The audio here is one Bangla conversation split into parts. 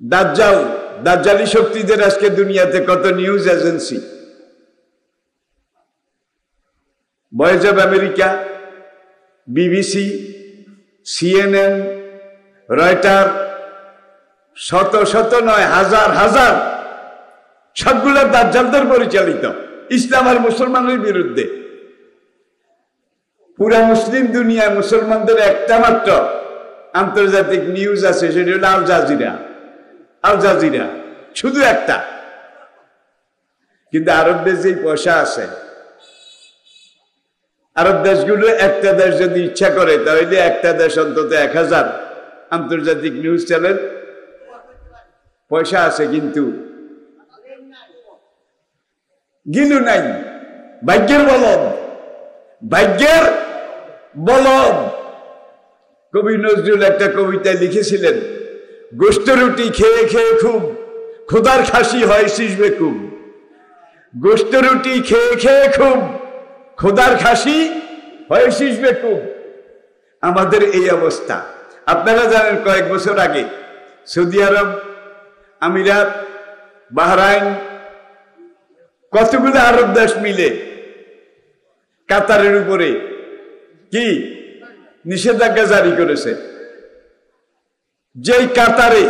দাজ্জাল, দাজ্জালি শক্তিদের আজকে দুনিয়াতে কত news agency, Voice of America, BBC, CNN, Reuters, শত শত নয় হাজার হাজার, সবগুলো দাজ্জালদের পরিচালিত, ইসলাম আর মুসলমানের বিরুদ্ধে। পুরা মুসলিম দুনিয়ায় মুসলমানদের একটা মাত্র আন্তর্জাতিক নিউজ আছে, সেটা হলো আল জাজিরা। আল জাজিরা শুধু একটা। কিন্তু আরব দেশ যেই পয়সা আছে, আরব দেশগুলো একটা দেশ যদি ইচ্ছা করে তাহলে একটা দেশ অন্তত 1000 আন্তর্জাতিক নিউজ চ্যানেল পয়সা আছে, কিন্তু গিলু নাই। ভাগ্যের বলদ, ভাগ্যের বলদ। কবি নজরুল একটা কবিতায় লিখেছিলেন, গোস্ত রুটি খেয়ে খেয়ে খুব খোদার খাসি হয় শিসবে খুব। গোস্ত রুটি খেয়ে খেয়ে খুব খোদার খাসি হয় শিসবে খুব। আমাদের এই অবস্থা। আপনারা জানেন কয়েক বছর আগে সৌদি আরব, আমিরাত, বাহরাইন, কতগুলো আরব দেশ মিলে কাতারের উপরে কি নিষেধাজ্ঞা জারি করেছে। যেই কাতারে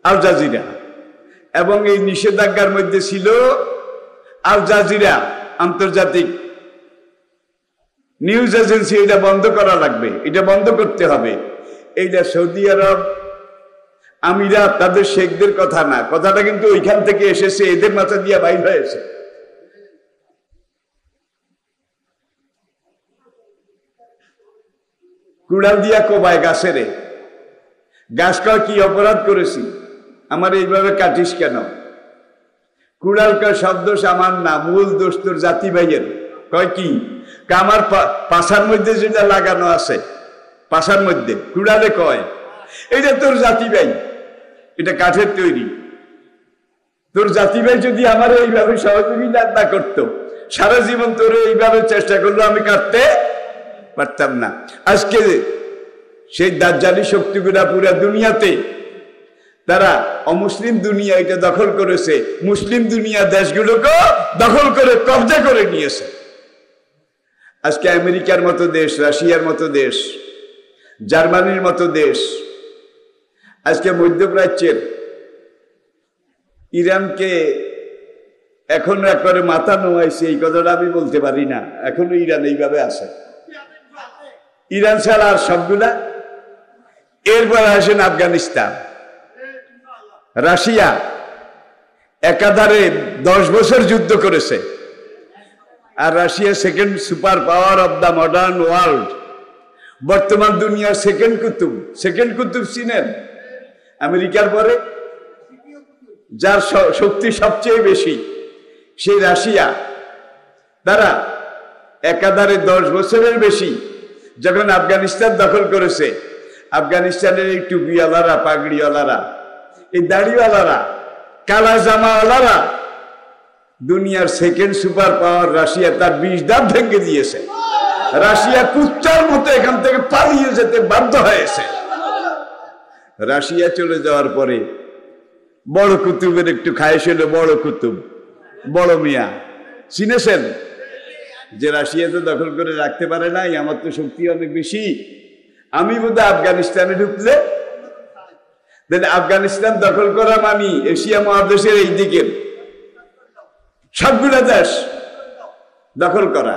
আল জাজিরা, এবং এই নিষেধাজ্ঞার মধ্যে ছিল আল জাজিরা আন্তর্জাতিক নিউজ এজেন্সি, এটা বন্ধ করা লাগবে, এটা বন্ধ করতে হবে। এইটা সৌদি আরব, আমিরাত, তাদের শেখদের কথা না, কথাটা কিন্তু ওইখান থেকে এসেছে, এদের মাথা দিয়ে বাইর হয়েছে। কুড়াল দিয়া কোবায় গাছেরে, গাছ কয় কি অপরাধ করেছি, আমার এইভাবে কাটিস কেন? কুড়াল কয় সব দোষ আমার না, মূল দোষ তোর জাতি ভাইয়ের। কয় কি? আমার পাশার মধ্যে যেটা লাগানো আছে, পাশার মধ্যে, কুড়ালে কয় এটা তোর জাতি ভাই, এটা কাঠের তৈরি। তোর জাতি ভাই যদি আমার এইভাবে সহযোগিতা না করতো, সারা জীবন তোর এইভাবে চেষ্টা করলো, আমি কাটতে পারতাম না। আজকে সেই দাজ্জালি শক্তিগুলা পুরা দুনিয়াতে তারা অমুসলিম দুনিয়া এটা দখল করেছে, মুসলিম দুনিয়া দেশগুলোকে দখল করে কবজা করে নিয়েছে। আজকে আমেরিকার মতো দেশ, রাশিয়ার মতো দেশ, জার্মানির মতো দেশ, আজকে মধ্যপ্রাচ্যের ইরানকে এখনো একবারে মাথা নোয়াইছে, এই কথাটা আমি বলতে পারি না, এখনো ইরান এইভাবে আছে। ইরান ছাড়া আর সবগুলা। এরপর আসেন আফগানিস্তান, রাশিয়া একাধারে 10 বছর যুদ্ধ করেছে, আর Russia second super power of the modern world, বর্তমান দুনিয়ার সেকেন্ড কুতুব চিনেন? আমেরিকার পরে যার শক্তি সবচেয়ে বেশি, সেই রাশিয়া, তারা একাধারে 10 বছরের বেশি যখন আফগানিস্তান দখল করেছে, আফগানিস্তানের এই টুপিওয়ালারা, পাগড়িওয়ালারা, এই দাড়িওয়ালারা, কালা জামাওয়ালারা দুনিয়ার সেকেন্ড সুপার পাওয়ার রাশিয়া তার 20 দাঁত ভেঙে দিয়েছে। রাশিয়া কুত্তার মতো এখান থেকে পালিয়ে যেতে বাধ্য হয়েছে। রাশিয়া চলে যাওয়ার পরে বড় কুতুবের একটু খায়েশ হলো, বড় কুতুব, বড় মিয়া চিনেছেন? যে রাশিয়া তো দখল করে রাখতে পারে নাই, আমার তো শক্তি অনেক বেশি, আমি বোধহয় আফগানিস্তানে ঢুকলে, আফগানিস্তান দখল করা মানে এশিয়া মহাদেশের এই দিকের সবগুলো দেশ দখল করা।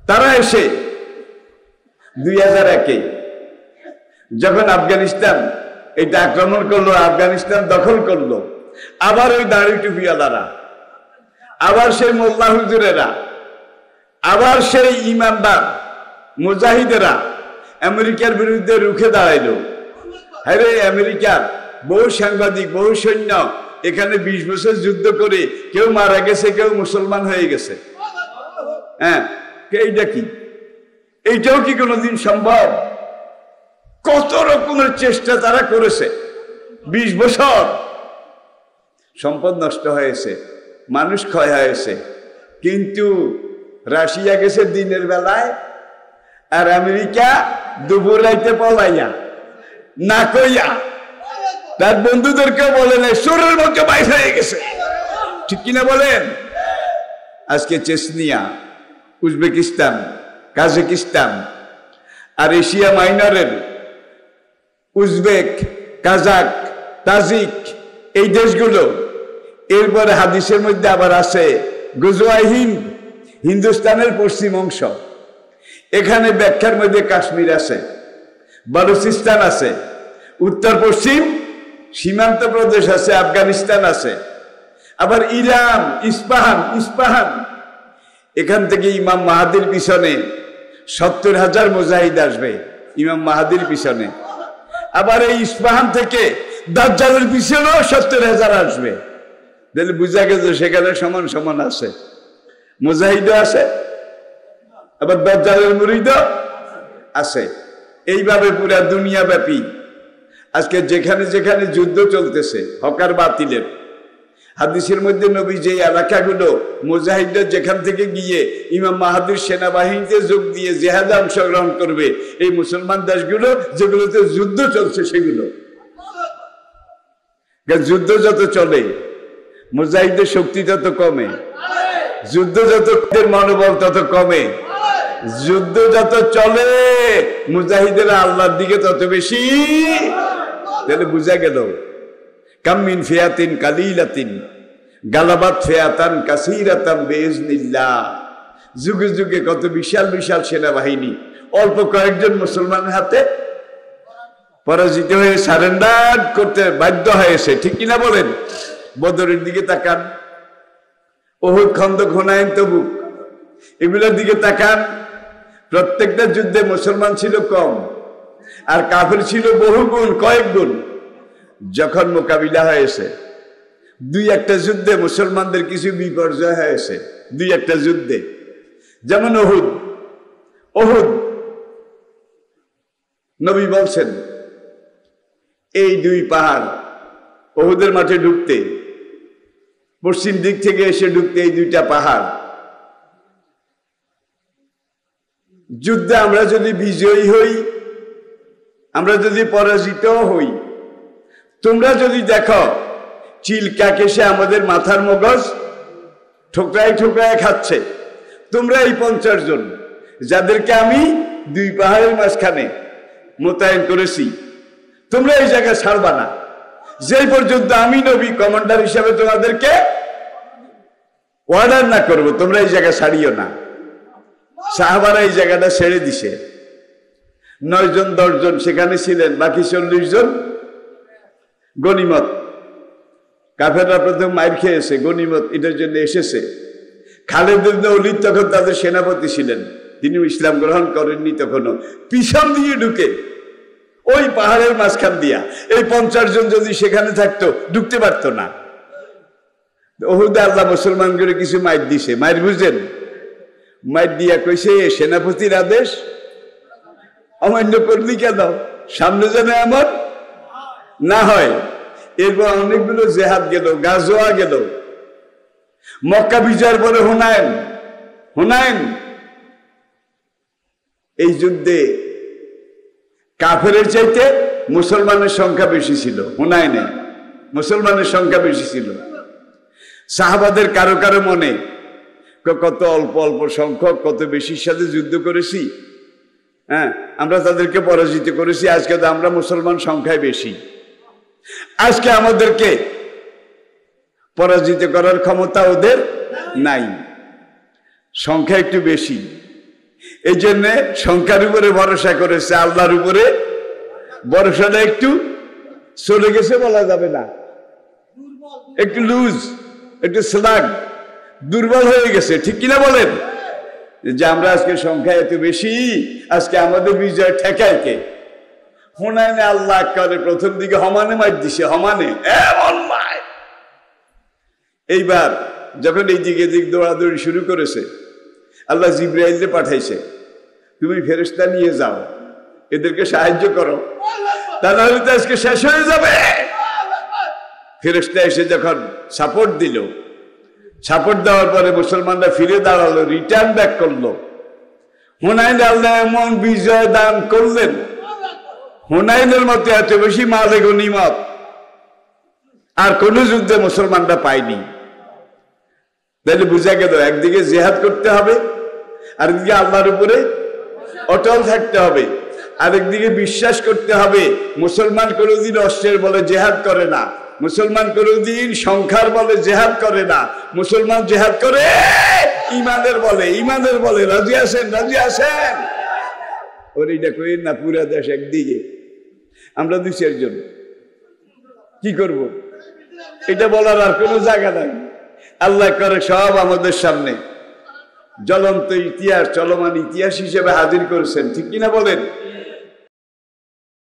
তারা এসে 2001-এ যখন আফগানিস্তান এটা আক্রমণ করলো, আফগানিস্তান দখল করলো, আবার ওই দাড়ি টুপিওয়ালারা, আবার সেই মোল্লা হুজুরেরা, আবার সেই ইমানদার মুজাহিদেরা আমেরিকার বিরুদ্ধে রুখে দাঁড়াইলো। আরে আমেরিকার বহু সাংবাদিক, বহু সৈন্য এখানে 20 বছর যুদ্ধ করে কেউ মারা গেছে, কেউ মুসলমান হয়ে গেছে। হ্যাঁ, এইটা কি? এইটাও কি কোনোদিন সম্ভব? কত রকমের চেষ্টা তারা করেছে। 20 বছর সম্পদ নষ্ট হয়েছে, মানুষ ক্ষয় হয়েছে, কিন্তু রাশিয়া গেছে দিনের বেলায়, আর আমেরিকা দুপুর রাইতে পলাইয়া না কইয়া তার বন্ধুদেরকে বলেন শরীরের মধ্যে বাইর হয়ে গেছে, ঠিক কিনা বলেন? আজকে চেচনিয়া, উজবেকিস্তান, কাজাকিস্তান আর এশিয়া মাইনরের উজবেক, কাজাক, তাজিক এই দেশগুলো, এরপরে হাদিসের মধ্যে আবার আছে গজওয়ায়ে হিন্দ, হিন্দুস্তানের পশ্চিম অংশ, এখানে ব্যাখ্যার মধ্যে কাশ্মীর আছে, বালুচিস্তান আছে, উত্তর পশ্চিম সীমান্ত প্রদেশ আছে, আফগানিস্তান আছে, আবার ইরান, ইস্পাহান এখান থেকে ইমাম মাহাদির পিছনে 70,000 মুজাহিদ আসবে ইমাম মাহাদির পিছনে। আবার এই ইস্পাহান থেকে দাজ্জালের পিছনেও 70,000 আসবে। তাহলে বুঝা গেছে সেখানে সমান সমান আছে, মুজাহিদও আছে, আবার দাজ্জালের মুরিদও আছে। এইভাবে পুরা দুনিয়া ব্যাপী আজকে যেখানে যেখানে যুদ্ধ চলতেছে হকার বাতিলের, হাদিসের মধ্যে নবী যে এলাকাগুলো মুজাহিদরা যেখান থেকে গিয়ে ইমাম মাহাদির সেনাবাহিনীতে যোগ দিয়ে জিহাদে অংশগ্রহণ করবে, এই মুসলমান দেশগুলো যেগুলোতে যুদ্ধ চলছে সেগুলো, যুদ্ধ যত চলে মুজাহিদের শক্তি তত কমে, যুদ্ধ যত মনোবল তত কমে, যুদ্ধ যত চলে মুজাহিদের আল্লাহর দিকে তত বেশি। তাহলে বুঝা গেল কামিন ফিয়াতিন কালিলাতিন গালাবাত ফিয়াতান কাসীরাতান বিইজনিল্লাহ। যুগে যুগে কত বিশাল বিশাল সেনাবাহিনী অল্প কয়েকজন মুসলমানের হাতে পরাজিত হয়ে সারেন্ডার করতে বাধ্য হয়েছে, ঠিক কিনা বলেন? বদরের দিকে তাকান, উহুদ, খন্দক, হুনাইন, তাবুক এগুলোর দিকে তাকান, প্রত্যেকটা যুদ্ধে মুসলমান ছিল কম আর কাফের ছিল বহু গুণ, কয়েক গুণ। যখন মোকাবিলা হয়েছে দুই একটা যুদ্ধে মুসলমানদের কিছু বিপর্যয় হয়েছে, দুই একটা যুদ্ধে, যেমন উহুদ নবী বলছেন এই দুই পাহাড় উহুদের মাঠে ঢুকতে, পশ্চিম দিক থেকে এসে ঢুকতে এই দুইটা পাহাড়, যুদ্ধে আমরা যদি বিজয়ী হই, আমরা যদি পরাজিত হই, তোমরা যদি দেখো চিলকা কেসে আমাদের মাথার মগজ ঠোকরায় ঠোকরায় খাচ্ছে, তোমরা এই 50 জন যাদেরকে আমি দুই পাহাড়ের মাঝখানে মোতায়েন করেছি, তোমরা এই জায়গা ছাড়বা না, যেই পর্যন্ত আমি নবী কমান্ডার হিসাবে তোমাদেরকে অর্ডার না করবো, তোমরা এই জায়গা ছাড়িও না। সাহাবারা এই জায়গাটা ছেড়ে দিছে, 9 জন 10 জন সেখানে ছিলেন, বাকি 40 জন গনিমত, কাফেররা প্রথম মাইর খেয়েছে, গনিমত এটার জন্য এসেছে। খালিদ ইবনে ওলীদ তখন তাদের সেনাপতি ছিলেন, তিনি ইসলাম গ্রহণ করেননি তখনও, পিছন দিয়ে ঢুকে ওই পাহাড়ের মাঝখান দিয়া এই 50 জন যদি সেখানে থাকতো ঢুকতে পারতো না। উহুদে আল্লাহ মুসলমান করে কিছু মাইর দিছে, মাইর বুঝেন, মাইর দিয়া কইছে সেনাপতির আদেশ অমান্য করলি কেন, সামনে যেন আমার না হয়। এরপর অনেকগুলো জেহাদ গেল, গাজোয়া গেল, মক্কা বিজয়ের পরে হুনাইন এই যুদ্ধে কাফেরের চাইতে মুসলমানের সংখ্যা বেশি ছিল, হুনাইনে মুসলমানের সংখ্যা বেশি ছিল। সাহাবাদের কারো কারো মনে কত অল্প অল্প সংখ্যক কত বেশির সাথে যুদ্ধ করেছি, হ্যাঁ আমরা তাদেরকে পরাজিত করেছি, আজকে তো আমরা মুসলমান সংখ্যায় বেশি, আজকে আমাদেরকে পরাজিত করার ক্ষমতা ওদের নাই, সংখ্যা একটু বেশি, এই জন্য সংখ্যার উপরে ভরসা করেছে, আল্লাহর উপরে ভরসাটা একটু চলে গেছে বলা যাবে না, একটু লুজ, একটু স্লাগ, দুর্বল হয়ে গেছে, ঠিক কিনা বলেন? যে আমরা আজকে সংখ্যা এত বেশি, আজকে আমাদের বিজয় ঠেকায় কে? হুনাইনে আল্লাহ করে প্রথম দিকে হমানে মার দিছে, হমানে এমন মার। এইবার যখন এই দিকে দিক দৌড়াদৌড়ি শুরু করেছে, আল্লাহ জিবরাইলকে পাঠাইছে, তুমি ফেরেশতা নিয়ে যাও, এদেরকে সাহায্য করো, তা নাহলে তো আজকে শেষ হয়ে যাবে। ফেরেশতা এসে যখন সাপোর্ট দিল, সাপোর্ট দেওয়ার পরে মুসলমানরা ফিরে দাঁড়ালো, রিটার্ন ব্যাক করলো। হুনাইনে আল্লাহ এমন বিজয় দান করলেন, হুনাইনের মতো এত বেশি মালে গনিমত আর কোন যুদ্ধে মুসলমানরা পায়নি। তাহলে বুঝা গেল একদিকে জিহাদ করতে হবে, আরেকদিকে আল্লাহর উপরে অটল থাকতে হবে, আরেকদিকে বিশ্বাস করতে হবে মুসলমান কোনোদিন অস্ত্রের বলে জেহাদ করে না, মুসলমান কোনোদিন সংখ্যার বলে জেহাদ করে না, মুসলমান জেহাদ করে ইমানের বলে। ইমানের বলে রাজি আছেন? রাজি আছেন? ওর এটা কই না পুরা দেশ একদিকে, আমরা 2-4 জন কি করব? এটা বলার আর কোনো জায়গা নাই। আল্লাহ করে সব আমাদের সামনে জ্বলন্ত ইতিহাস, চলমান ইতিহাস হিসেবে হাজির করেছেন, ঠিক কিনা বলেন?